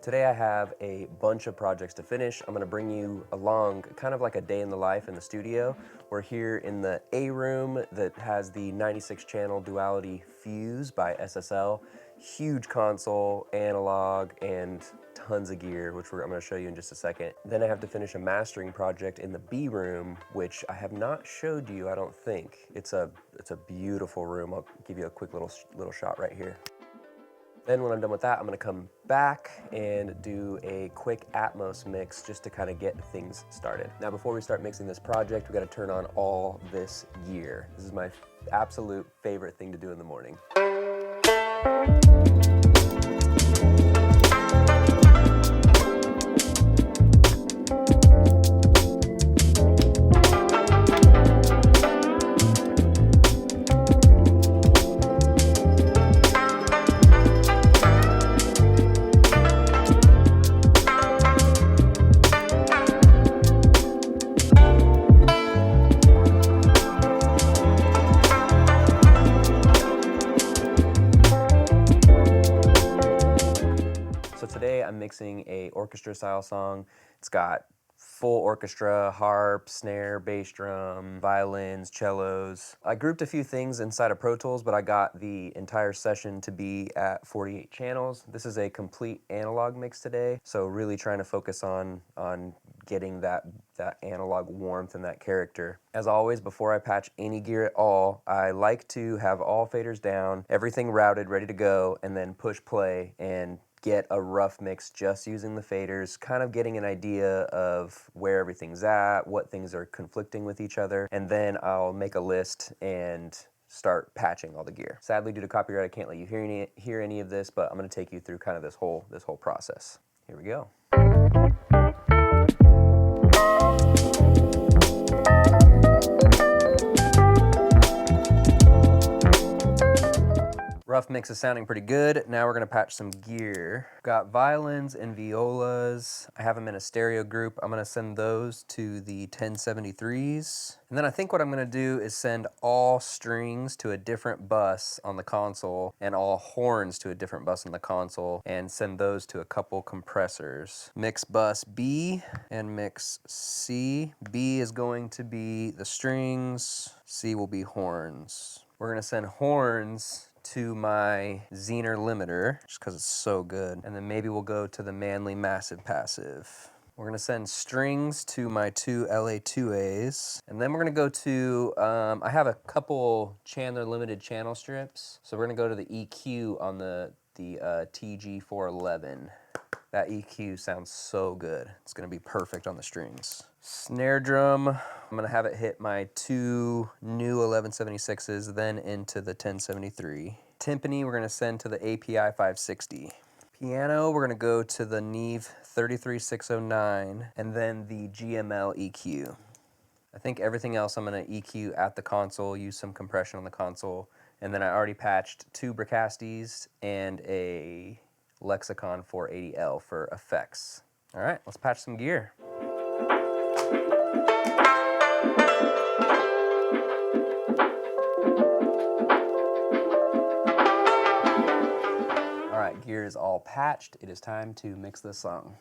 Today I have a bunch of projects to finish. I'm gonna bring you along kind of like a day in the life in the studio. We're here in the A room that has the 96 channel duality fuse by SSL. Huge console, analog, and tons of gear, which I'm gonna show you in just a second. Then I have to finish a mastering project in the B room, which I have not showed you, I don't think. It's a beautiful room. I'll give you a quick little shot right here. Then when I'm done with that, I'm gonna come back and do a quick Atmos mix just to kind of get things started. Now, before we start mixing this project, we gotta turn on all this gear. This is my absolute favorite thing to do in the morning. So today I'm mixing a orchestra style song. It's got full orchestra, harp, snare, bass drum, violins, cellos. I grouped a few things inside of Pro Tools, but I got the entire session to be at 48 channels. This is a complete analog mix today, so really trying to focus on getting that analog warmth and that character. As always, before I patch any gear at all, I like to have all faders down, everything routed, ready to go, and then push play and get a rough mix just using the faders, kind of getting an idea of where everything's at, what things are conflicting with each other, and then I'll make a list and start patching all the gear. Sadly, due to copyright, I can't let you hear any of this, but I'm gonna take you through kind of this whole process. Here we go. Rough mix is sounding pretty good. Now we're gonna patch some gear. Got violins and violas. I have them in a stereo group. I'm gonna send those to the 1073s. And then I think what I'm gonna do is send all strings to a different bus on the console and all horns to a different bus on the console and send those to a couple compressors. Mix bus B and mix C. B is going to be the strings. C will be horns. We're gonna send horns to my Zener limiter, just because it's so good. And then maybe we'll go to the Manly Massive Passive. We're gonna send strings to my two LA2As. And then we're gonna go to, I have a couple Chandler limited channel strips. So we're gonna go to the EQ on the TG411. That EQ sounds so good. It's gonna be perfect on the strings. Snare drum, I'm gonna have it hit my two new 1176s, then into the 1073. Timpani, we're gonna send to the API 560. Piano, we're gonna go to the Neve 33609, and then the GML EQ. I think everything else I'm gonna EQ at the console, use some compression on the console, and then I already patched two Bricastes and a Lexicon 480L for effects. All right, let's patch some gear. All right, gear is all patched. It is time to mix this song.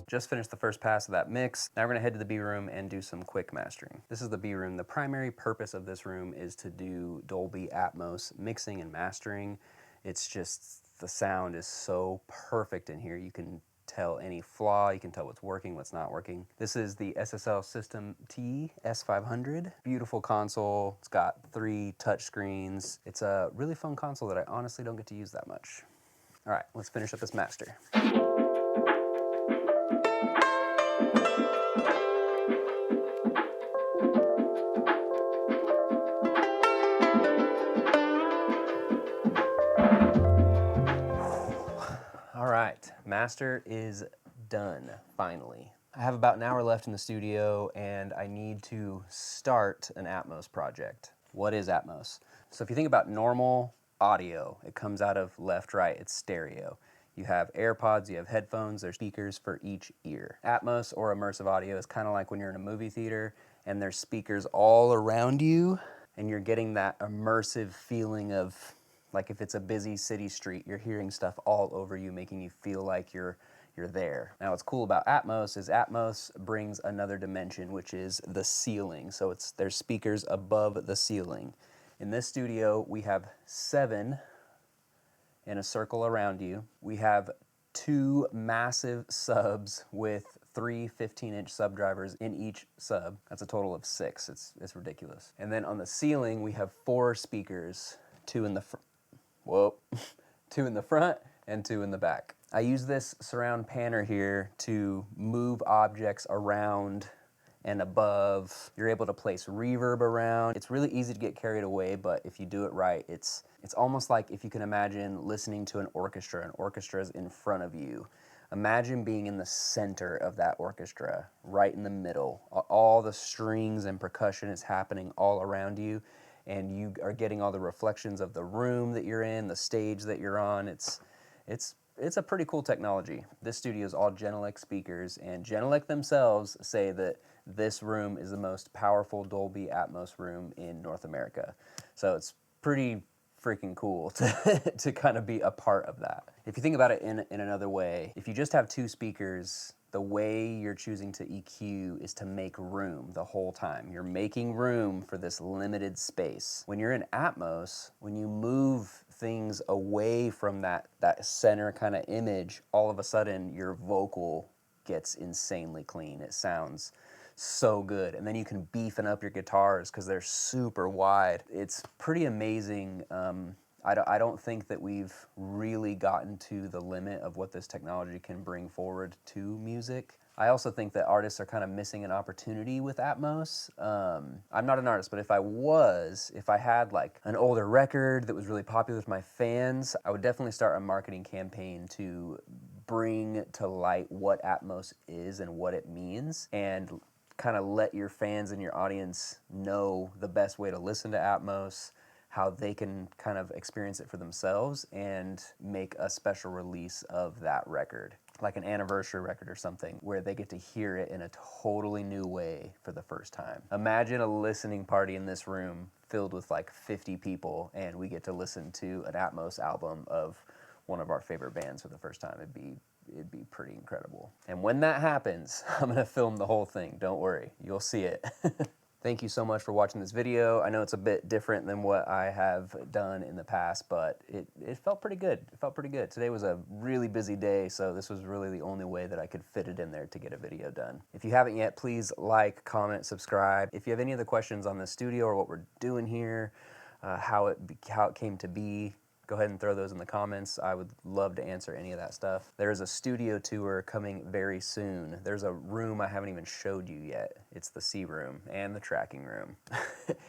Just finished the first pass of that mix. Now we're gonna head to the B room and do some quick mastering. This is the B room. The primary purpose of this room is to do Dolby Atmos mixing and mastering. It's just, the sound is so perfect in here. You can tell any flaw, you can tell what's working, what's not working. This is the SSL System T S500. Beautiful console. It's got 3 touch screens. It's a really fun console that I honestly don't get to use that much. All right, let's finish up this master. All right, master is done, finally. I have about an hour left in the studio and I need to start an Atmos project. What is Atmos? So if you think about normal audio, it comes out of left, right, it's stereo. You have AirPods, you have headphones, there's speakers for each ear. Atmos or immersive audio is kind of like when you're in a movie theater and there's speakers all around you and you're getting that immersive feeling of, like if it's a busy city street, you're hearing stuff all over you, making you feel like you're there. Now what's cool about Atmos is Atmos brings another dimension, which is the ceiling. So there's speakers above the ceiling. In this studio, we have 7 in a circle around you. We have 2 massive subs with 3 15-inch subdrivers in each sub. That's a total of 6. It's ridiculous. And then on the ceiling, we have 4 speakers, 2 in the whoa, 2 in the front and 2 in the back. I use this surround panner here to move objects around and above. You're able to place reverb around. It's really easy to get carried away, but if you do it right, it's almost like if you can imagine listening to an orchestra. An orchestra is in front of you. Imagine being in the center of that orchestra, right in the middle. All the strings and percussion is happening all around you, and you are getting all the reflections of the room that you're in, the stage that you're on. It's a pretty cool technology. This studio is all Genelec speakers, and Genelec themselves say that this room is the most powerful Dolby Atmos room in North America. So it's pretty freaking cool to kind of be a part of that. If you think about it in another way, if you just have 2 speakers, the way you're choosing to EQ is to make room the whole time. You're making room for this limited space. When you're in Atmos, when you move things away from that center kind of image, all of a sudden your vocal gets insanely clean. It sounds so good. And then you can beefing up your guitars because they're super wide. It's pretty amazing. I don't think that we've really gotten to the limit of what this technology can bring forward to music. I also think that artists are kind of missing an opportunity with Atmos. I'm not an artist, but if I had like an older record that was really popular with my fans, I would definitely start a marketing campaign to bring to light what Atmos is and what it means, and kind of let your fans and your audience know the best way to listen to Atmos, how they can kind of experience it for themselves, and make a special release of that record, like an anniversary record or something, where they get to hear it in a totally new way for the first time. Imagine a listening party in this room filled with like 50 people, and we get to listen to an Atmos album of one of our favorite bands for the first time. It'd be pretty incredible. And when that happens, I'm gonna film the whole thing. Don't worry, you'll see it. Thank you so much for watching this video. I know it's a bit different than what I have done in the past, but it felt pretty good. It felt pretty good. Today was a really busy day, so this was really the only way that I could fit it in there to get a video done. If you haven't yet, please like, comment, subscribe. If you have any other questions on the studio or what we're doing here, how it came to be, go ahead and throw those in the comments. I would love to answer any of that stuff. There is a studio tour coming very soon. There's a room I haven't even showed you yet. It's the C room and the tracking room.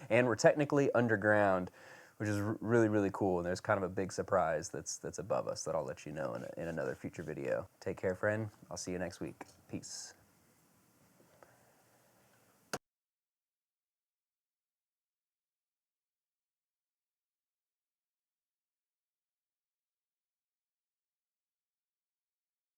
And we're technically underground, which is really, really cool. And there's kind of a big surprise that's above us that I'll let you know in another future video. Take care, friend. I'll see you next week. Peace.